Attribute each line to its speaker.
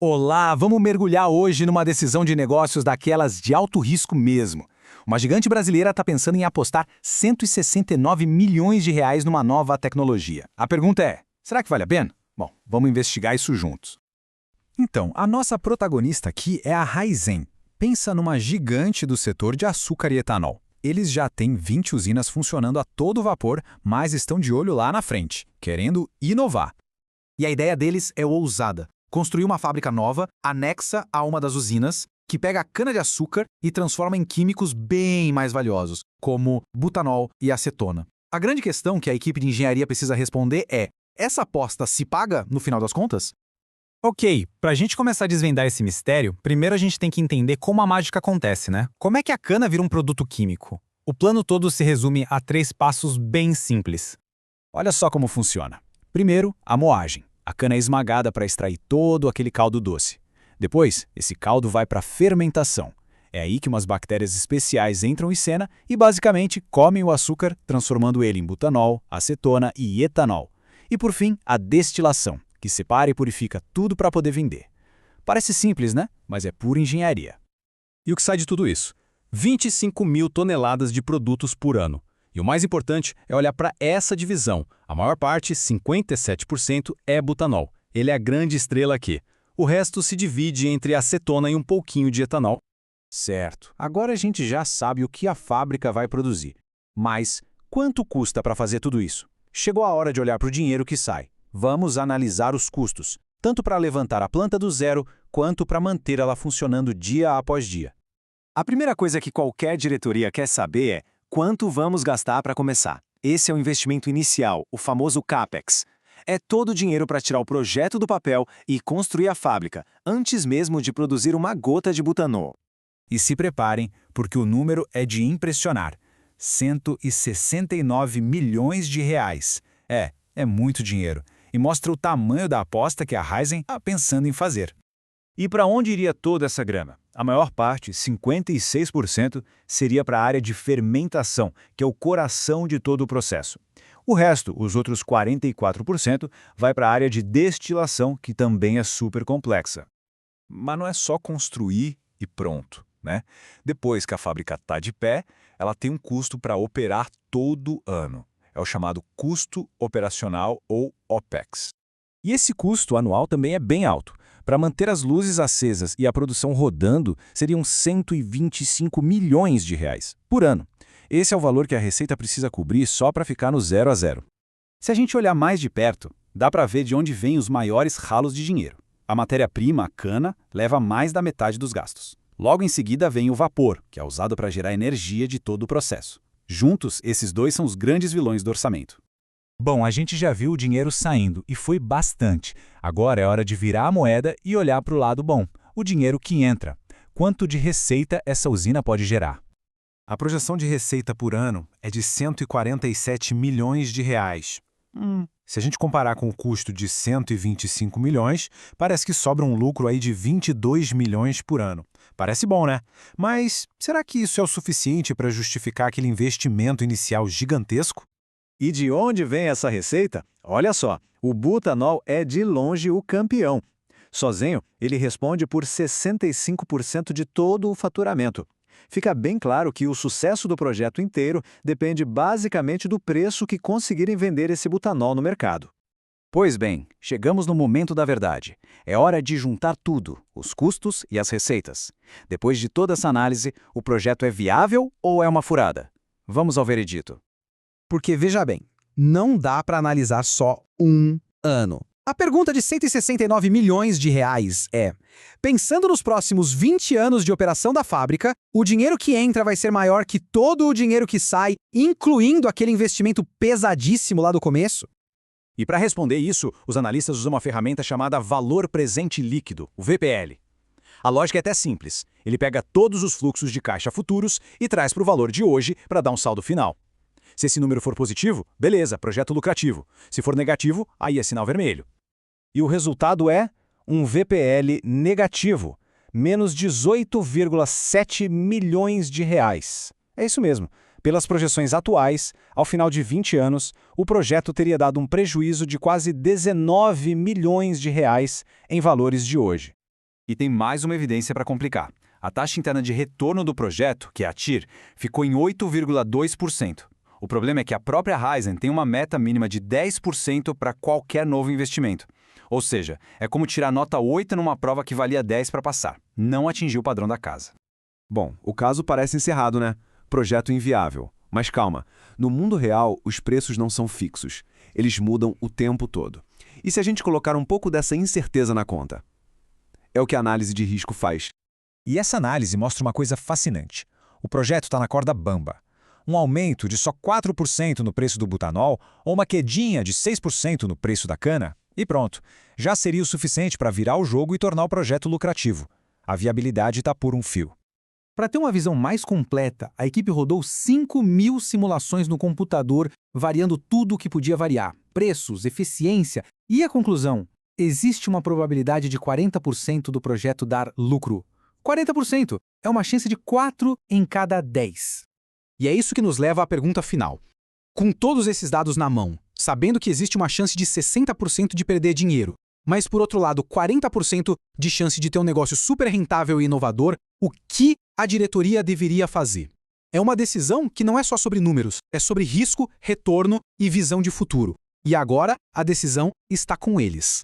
Speaker 1: Olá, vamos mergulhar hoje numa decisão de negócios daquelas de alto risco mesmo. Uma gigante brasileira está pensando em apostar 169 milhões de reais numa nova tecnologia. A pergunta é, será que vale a pena? Bom, vamos investigar isso juntos.
Speaker 2: Então, a nossa protagonista aqui é a Raizen. Pensa numa gigante do setor de açúcar e etanol. Eles já têm 20 usinas funcionando a todo vapor, mas estão de olho lá na frente, querendo inovar.
Speaker 3: E a ideia deles é ousada. Construir uma fábrica nova, anexa a uma das usinas, que pega a cana-de-açúcar e transforma em químicos bem mais valiosos, como butanol e acetona. A grande questão que a equipe de engenharia precisa responder é: essa aposta se paga no final das contas?
Speaker 4: Ok, pra gente começar a desvendar esse mistério, primeiro a gente tem que entender como a mágica acontece, né? Como é que a cana vira um produto químico? O plano todo se resume a 3 passos bem simples.
Speaker 2: Olha só como funciona. Primeiro, a moagem. A cana é esmagada para extrair todo aquele caldo doce. Depois, esse caldo vai para a fermentação. É aí que umas bactérias especiais entram em cena e basicamente comem o açúcar, transformando ele em butanol, acetona e etanol. E por fim, a destilação, que separa e purifica tudo para poder vender. Parece simples, né? Mas é pura engenharia.
Speaker 5: E o que sai de tudo isso? 25 mil toneladas de produtos por ano. E o mais importante é olhar para essa divisão. A maior parte, 57%, é butanol. Ele é a grande estrela aqui. O resto se divide entre acetona e um pouquinho de etanol.
Speaker 2: Certo. Agora a gente já sabe o que a fábrica vai produzir. Mas quanto custa para fazer tudo isso? Chegou a hora de olhar para o dinheiro que sai. Vamos analisar os custos, tanto para levantar a planta do zero, quanto para manter ela funcionando dia após dia.
Speaker 3: A primeira coisa que qualquer diretoria quer saber é quanto vamos gastar para começar. Esse é o investimento inicial, o famoso CAPEX. É todo o dinheiro para tirar o projeto do papel e construir a fábrica, antes mesmo de produzir uma gota de butanol.
Speaker 2: E se preparem, porque o número é de impressionar. 169 milhões de reais. É muito dinheiro. E mostra o tamanho da aposta que a Raizen está pensando em fazer.
Speaker 6: E para onde iria toda essa grana? A maior parte, 56%, seria para a área de fermentação, que é o coração de todo o processo. O resto, os outros 44%, vai para a área de destilação, que também é super complexa.
Speaker 5: Mas não é só construir e pronto, né? Depois que a fábrica está de pé, ela tem um custo para operar todo ano. É o chamado custo operacional ou OPEX. E esse custo anual também é bem alto. Para manter as luzes acesas e a produção rodando, seriam 125 milhões de reais por ano. Esse é o valor que a Receita precisa cobrir só para ficar no 0 a 0.
Speaker 2: Se a gente olhar mais de perto, dá para ver de onde vêm os maiores ralos de dinheiro. A matéria-prima, a cana, leva mais da metade dos gastos. Logo em seguida vem o vapor, que é usado para gerar energia de todo o processo. Juntos, esses dois são os grandes vilões do orçamento.
Speaker 1: Bom, a gente já viu o dinheiro saindo e foi bastante. Agora é hora de virar a moeda e olhar para o lado bom, o dinheiro que entra. Quanto de receita essa usina pode gerar?
Speaker 3: A projeção de receita por ano é de 147 milhões de reais. Se a gente comparar com o custo de 125 milhões, parece que sobra um lucro aí de 22 milhões por ano. Parece bom, né? Mas será que isso é o suficiente para justificar aquele investimento inicial gigantesco?
Speaker 6: E de onde vem essa receita? Olha só, o butanol é de longe o campeão. Sozinho, ele responde por 65% de todo o faturamento. Fica bem claro que o sucesso do projeto inteiro depende basicamente do preço que conseguirem vender esse butanol no mercado.
Speaker 2: Pois bem, chegamos no momento da verdade. É hora de juntar tudo, os custos e as receitas. Depois de toda essa análise, o projeto é viável ou é uma furada? Vamos ao veredito.
Speaker 7: Porque, veja bem, não dá para analisar só um ano. A pergunta de 169 milhões de reais é: pensando nos próximos 20 anos de operação da fábrica, o dinheiro que entra vai ser maior que todo o dinheiro que sai, incluindo aquele investimento pesadíssimo lá do começo?
Speaker 5: E para responder isso, os analistas usam uma ferramenta chamada Valor Presente Líquido, o VPL. A lógica é até simples. Ele pega todos os fluxos de caixa futuros e traz para o valor de hoje para dar um saldo final. Se esse número for positivo, beleza, projeto lucrativo. Se for negativo, aí é sinal vermelho. E o resultado é um VPL negativo, menos 18,7 milhões de reais. É isso mesmo. Pelas projeções atuais, ao final de 20 anos, o projeto teria dado um prejuízo de quase 19 milhões de reais em valores de hoje. E tem mais uma evidência para complicar. A taxa interna de retorno do projeto, que é a TIR, ficou em 8,2%. O problema é que a própria Raizen tem uma meta mínima de 10% para qualquer novo investimento. Ou seja, é como tirar nota 8 numa prova que valia 10 para passar. Não atingiu o padrão da casa.
Speaker 8: Bom, o caso parece encerrado, né? Projeto inviável. Mas calma, no mundo real, os preços não são fixos. Eles mudam o tempo todo. E se a gente colocar um pouco dessa incerteza na conta? É o que a análise de risco faz.
Speaker 9: E essa análise mostra uma coisa fascinante. O projeto está na corda bamba. Um aumento de só 4% no preço do butanol ou uma quedinha de 6% no preço da cana, e pronto, já seria o suficiente para virar o jogo e tornar o projeto lucrativo. A viabilidade está por um fio.
Speaker 7: Para ter uma visão mais completa, a equipe rodou 5.000 simulações no computador, variando tudo o que podia variar, preços, eficiência, e a conclusão: existe uma probabilidade de 40% do projeto dar lucro. 40% é uma chance de 4 em cada 10.
Speaker 1: E é isso que nos leva à pergunta final. Com todos esses dados na mão, sabendo que existe uma chance de 60% de perder dinheiro, mas por outro lado 40% de chance de ter um negócio super rentável e inovador, o que a diretoria deveria fazer? É uma decisão que não é só sobre números, é sobre risco, retorno e visão de futuro. E agora a decisão está com eles.